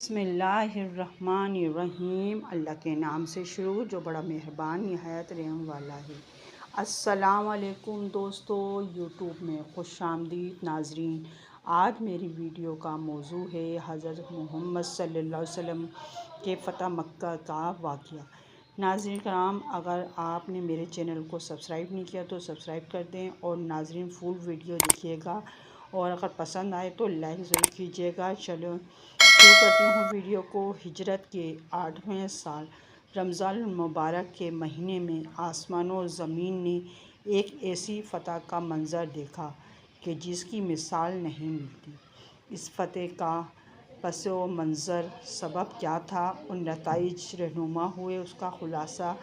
بسم اللہ الرحمن الرحیم۔ اللہ کے نام سے شروع جو بڑا مہربان نہایت رحم والا ہے۔ السلام علیکم دوستو، یوٹیوب میں خوش آمدید ناظرین۔ آج میری ویڈیو کا موضوع ہے حضرت محمد صلی اللہ علیہ وسلم کے فتح مکہ کا واقعہ۔ ناظرین کرام، اگر آپ نے میرے چینل کو سبسکرائب نہیں کیا تو سبسکرائب کر دیں اور ناظرین فل ویڈیو دیکھیے گا، اور اگر پسند آئے تو لائک ضرور کیجیے گا۔ چلو شروع کرتی ہوں ویڈیو کو۔ ہجرت کے 8ویں سال رمضان المبارک کے مہینے میں آسمان و زمین نے ایک ایسی فتح کا منظر دیکھا کہ جس کی مثال نہیں ملتی۔ اس فتح کا پس منظر سبب کیا تھا، ان نتائج رہنما ہوئے، اس کا خلاصہ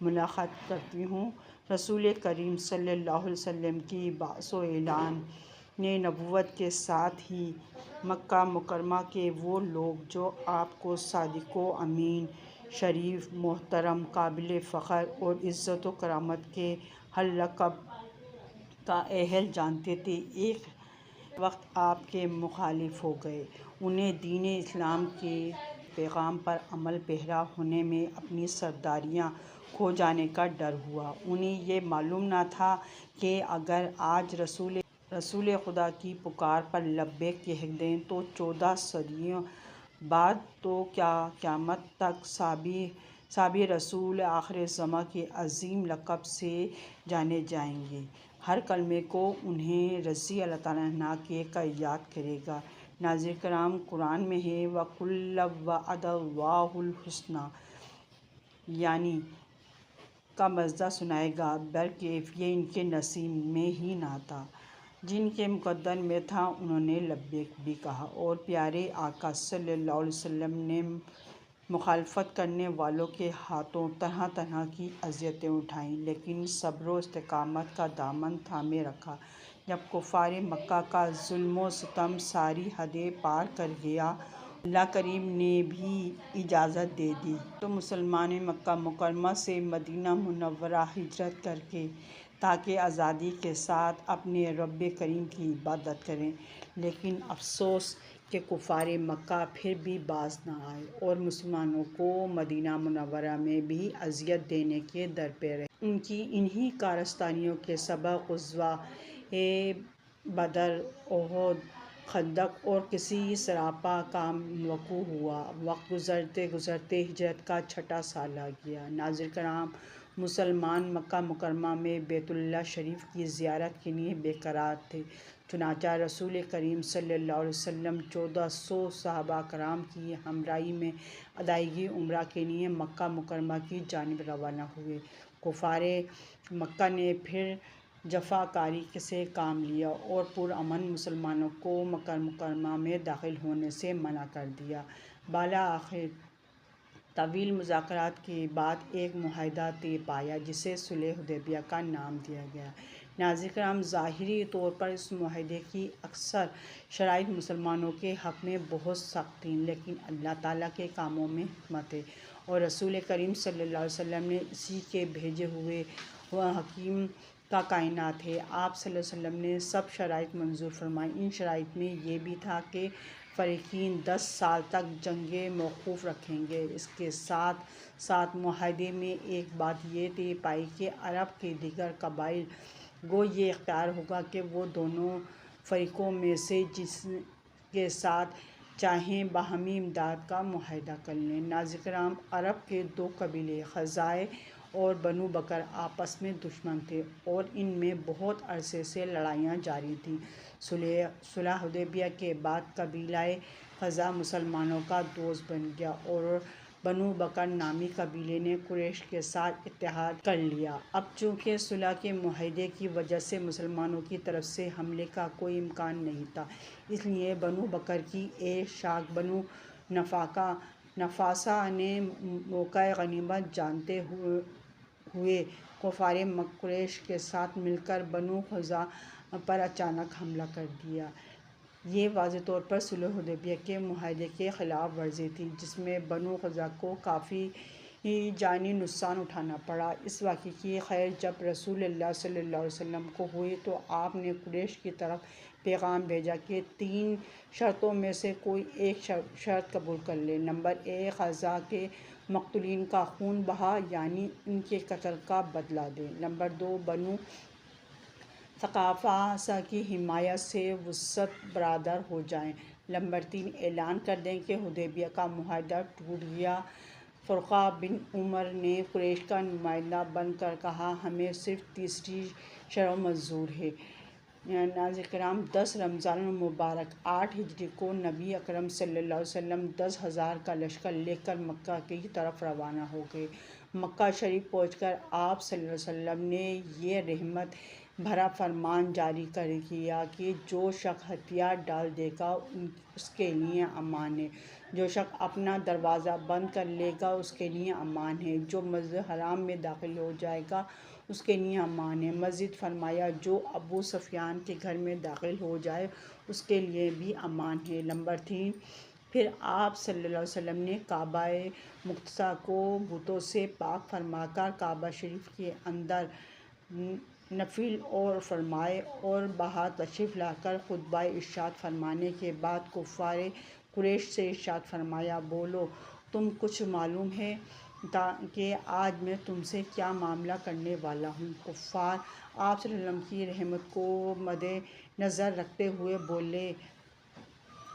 ملاحظہ کرتی ہوں۔ رسول کریم صلی اللہ علیہ وسلم کی بعثت و اعلان نبوت کے ساتھ ہی مکہ مکرمہ کے وہ لوگ جو آپ کو صادق و امین، شریف، محترم، قابل فخر اور عزت و کرامت کے ہر لقب کا اہل جانتے تھے، ایک وقت آپ کے مخالف ہو گئے۔ انہیں دین اسلام کے پیغام پر عمل پیرا ہونے میں اپنی سرداریاں کھو جانے کا ڈر ہوا۔ انہیں یہ معلوم نہ تھا کہ اگر آج رسول خدا کی پکار پر لبیک کہہ دیں تو 14 صدیوں بعد تو کیا قیامت تک صحابہ رسول آخر زماں کے عظیم لقب سے جانے جائیں گے۔ ہر کلمے کو انہیں رضی اللہ تعالیٰ عنہ کہہ کر یاد کرے گا۔ ناظرین کرام، قرآن میں ہے وَكُلًّا وَعَدَ اللَّهُ الْحُسْنَىٰ، یعنی کا مزہ سنائے گا، بلکہ یہ ان کے نصیب میں ہی نہ تھا۔ جن کے مقدر میں تھا انہوں نے لبیک بھی کہا، اور پیارے آقا صلی اللہ علیہ وسلم نے مخالفت کرنے والوں کے ہاتھوں طرح طرح کی اذیتیں اٹھائیں، لیکن صبر و استقامت کا دامن تھامے رکھا۔ جب کفار مکہ کا ظلم و ستم ساری حدیں پار کر گیا، اللہ کریم نے بھی اجازت دے دی تو مسلمان مکہ مکرمہ سے مدینہ منورہ ہجرت کریں تاکہ آزادی کے ساتھ اپنے رب کریم کی عبادت کریں۔ لیکن افسوس کہ کفار مکہ پھر بھی باز نہ آئے اور مسلمانوں کو مدینہ منورہ میں بھی اذیت دینے کے درپے رہے۔ ان کی انہی کارستانیوں کے سبب غزوۂ بدر، احد، خندق اور کسی سراپا کام وقوع ہوا۔ وقت گزرتے گزرتے ہجرت کا 6واں سال آ گیا۔ ناظرین کرام، مسلمان مکہ مکرمہ میں بیت اللہ شریف کی زیارت کے لیے بے قرار تھے۔ چنانچہ رسول کریم صلی اللہ علیہ وسلم 1400 صحابہ کرام کی ہمراہی میں ادائیگی عمرہ کے لیے مکہ مکرمہ کی جانب روانہ ہوئے۔ کفار مکہ نے پھر جفاکاری سے کام لیا اور پرامن مسلمانوں کو مکہ مکرمہ میں داخل ہونے سے منع کر دیا۔ بالآخر طویل مذاکرات کے بعد ایک معاہدہ طے پایا جسے صلح حدیبیہ کا نام دیا گیا۔ ناظرین کرام، ظاہری طور پر اس معاہدے کی اکثر شرائط مسلمانوں کے حق میں بہت سخت تھیں، لیکن اللہ تعالیٰ کے کاموں میں حکمت ہے، اور رسول کریم صلی اللہ علیہ وسلم نے اسی کے بھیجے ہوئے حکیم کا کائنات ہے۔ آپ صلی اللہ علیہ وسلم نے سب شرائط منظور فرمائیں۔ ان شرائط میں یہ بھی تھا کہ فریقین 10 سال تک جنگیں موقوف رکھیں گے۔ اس کے ساتھ ساتھ معاہدے میں ایک بات یہ طے پائی کہ عرب کے دیگر قبائل کو یہ اختیار ہوگا کہ وہ دونوں فریقوں میں سے جس کے ساتھ چاہیں باہمی امداد کا معاہدہ کر لیں۔ ناظرین کرام، عرب کے 2 قبیلے خزاعہ اور بنو بکر آپس میں دشمن تھے اور ان میں بہت عرصے سے لڑائیاں جاری تھیں۔ صلح حدیبیہ کے بعد قبیلہ خزاعہ مسلمانوں کا دوست بن گیا اور بنو بکر نامی قبیلے نے قریش کے ساتھ اتحاد کر لیا۔ اب چونکہ صلح کے معاہدے کی وجہ سے مسلمانوں کی طرف سے حملے کا کوئی امکان نہیں تھا، اس لیے بنو بکر کی ایک شاخ بنو نفاسہ نے موقع غنیمت جانتے ہوئے کفار قریش کے ساتھ مل کر بنو خزاعہ پر اچانک حملہ کر دیا۔ یہ واضح طور پر صلح حدیبیہ کے معاہدے کی خلاف ورزی تھی، جس میں بنو خزاعہ کو کافی جانی نقصان اٹھانا پڑا۔ اس واقعے کی خبر جب رسول اللہ صلی اللہ علیہ وسلم کو ہوئی تو آپ نے قریش کی طرف پیغام بھیجا کہ 3 شرطوں میں سے کوئی ایک شرط قبول کر لے۔ نمبر 1 غزہ کے مقتولین کا خون بہا یعنی ان کے قتل کا بدلہ دے۔ نمبر 2 بنو ثقافہ کی حمایت سے وسط برادر ہو جائیں۔ نمبر 3 اعلان کر دیں کہ حدیبیہ کا معاہدہ ٹوٹ گیا۔ فرقہ بن عمر نے قریش کا نمائندہ بن کر کہا ہمیں صرف تیسری شرط منظور ہے۔ ناظرین کرام 10 رمضان المبارک 8 ہجری کو نبی اکرم صلی اللہ علیہ وسلم 10,000 کا لشکر لے کر مکہ کی طرف روانہ ہو گئے۔ مکہ شریف پہنچ کر آپ صلی اللہ علیہ وسلم نے یہ رحمت بھرا فرمان جاری کر دیا کہ جو شخص ہتھیار ڈال دے گا اس کے لیے امان ہے، جو شخص اپنا دروازہ بند کر لے گا اس کے لیے امان ہے، جو مسجد حرام میں داخل ہو جائے گا اس کے لیے امان ہے۔ مزید فرمایا جو ابو سفیان کے گھر میں داخل ہو جائے اس کے لیے بھی امان ہے۔ نمبر 3 پھر آپ صلی اللہ علیہ وسلم نے کعبہ مقدسہ کو بتوں سے پاک فرما کر کعبہ شریف کے اندر نفل اور فرمائے اور باہر تشریف لا کر خطبہ ارشاد فرمانے کے بعد کفار قریش سے ارشاد فرمایا بولو تم کچھ معلوم ہے کہ آج میں تم سے کیا معاملہ کرنے والا ہوں۔ کفار آپ صلی اللہ علیہ وسلم کی رحمت کو مد نظر رکھتے ہوئے بولے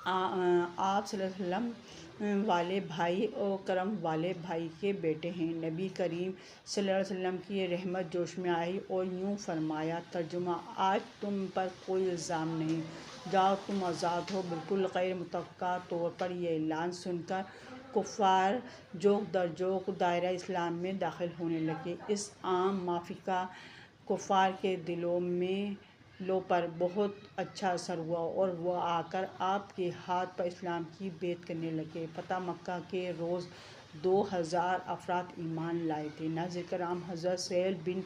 آپ صلی اللہ علیہ وسلم والے بھائی اور کرم والے بھائی کے بیٹے ہیں۔ نبی کریم صلی اللہ علیہ وسلم کی رحمت جوش میں آئی اور یوں فرمایا ترجمہ آج تم پر کوئی الزام نہیں، جاؤ تم آزاد ہو۔ بالکل غیر متوقع طور پر یہ اعلان سن کر کفار جوق در جوق دائرہ اسلام میں داخل ہونے لگے۔ اس عام موافقہ کفار کے دلوں پر بہت اچھا اثر ہوا اور وہ آ کر آپ کے ہاتھ پر اسلام کی بیعت کرنے لگے۔ فتح مکہ کے روز 2,000 افراد ایمان لائے تھے۔ ناظرین کرام حضرت سہیل بن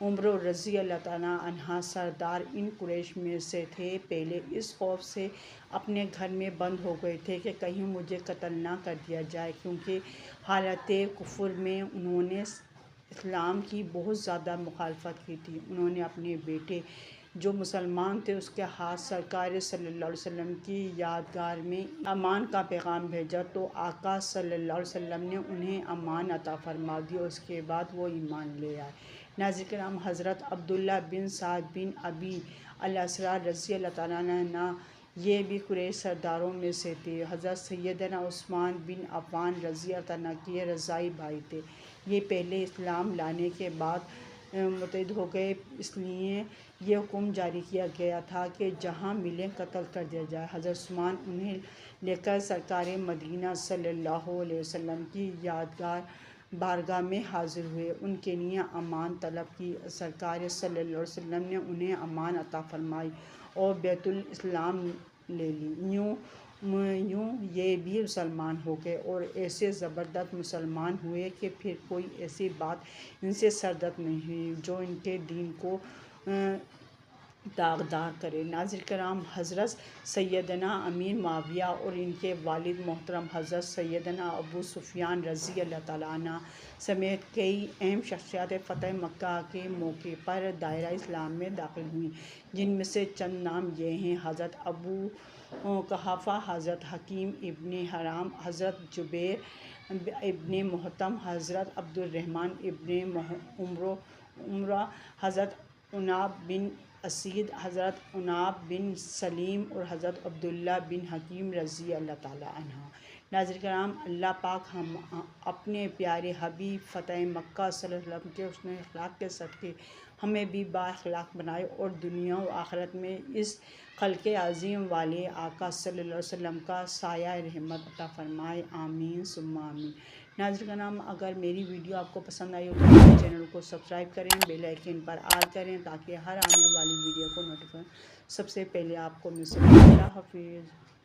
عمر رضی اللہ تعالیٰ عنہ سردار ان قریش میں سے تھے۔ پہلے اس خوف سے اپنے گھر میں بند ہو گئے تھے کہ کہیں مجھے قتل نہ کر دیا جائے، کیونکہ حالت کفر میں انہوں نے اسلام کی بہت زیادہ مخالفت کی تھی۔ انہوں نے اپنے بیٹے جو مسلمان تھے اس کے ہاتھ سرکار صلی اللہ علیہ وسلم کی یادگار میں امان کا پیغام بھیجا تو آقا صلی اللہ علیہ وسلم نے انہیں امان عطا فرما دی اور اس کے بعد وہ ایمان لے آئے۔ ناظرین کرام حضرت عبداللہ بن سعد بن ابی الاسرار رضی اللہ تعالیٰ عنہ یہ بھی قریش سرداروں میں سے تھے۔ حضرت سیدنا عثمان بن عفان رضی اللہ عنہ کے رضاعی بھائی تھے۔ یہ پہلے اسلام لانے کے بعد مرتد ہو گئے، اس لیے یہ حکم جاری کیا گیا تھا کہ جہاں ملیں قتل کر دیا جائے۔ حضرت عثمان انہیں لے کر سرکار مدینہ صلی اللہ علیہ وسلم کی یادگار بارگاہ میں حاضر ہوئے، ان کے لیے امان طلب کی۔ سرکار صلی اللہ علیہ وسلم نے انہیں امان عطا فرمائی اور بیعت الاسلام لے لی۔ یوں یہ بھی مسلمان ہو گئے اور ایسے زبردست مسلمان ہوئے کہ پھر کوئی ایسی بات ان سے صادر نہیں ہوئی جو ان کے دین کو داغدار کرے۔ ناظرین کرام حضرت سیدنا امیر معاویہ اور ان کے والد محترم حضرت سیدنا ابو سفیان رضی اللہ تعالیٰ عنہ سمیت کئی اہم شخصیات فتح مکہ کے موقع پر دائرہ اسلام میں داخل ہوئیں، جن میں سے چند نام یہ ہیں حضرت ابو قحافہ، حضرت حکیم ابن حرام، حضرت جبیر ابن محتم، حضرت عبد الرحمن ابن عمرہ، حضرت عناب بن اسید، حضرت عناب بن سلیم اور حضرت عبداللہ بن حکیم رضی اللہ تعالیٰ عنہ۔ ناظرین کرام اللہ پاک ہم اپنے پیارے حبیب فتح مکہ صلی اللہ علیہ وسلم کے حسن اخلاق کے صدقے ہمیں بھی با اخلاق بنائے اور دنیا و آخرت میں اس خلق عظیم والے آقا صلی اللہ علیہ وسلم کا سایہ رحمت عطا فرمائے، آمین ثم آمین۔ ناظرین کرام اگر میری ویڈیو آپ کو پسند آئی ہو تو میرے چینل کو سبسکرائب کریں، بیل آئیکن پر آل کریں تاکہ ہر آنے والی ویڈیو کو نوٹیفیکیشن سب سے پہلے آپ کو مل سکے۔ اللہ حافظ۔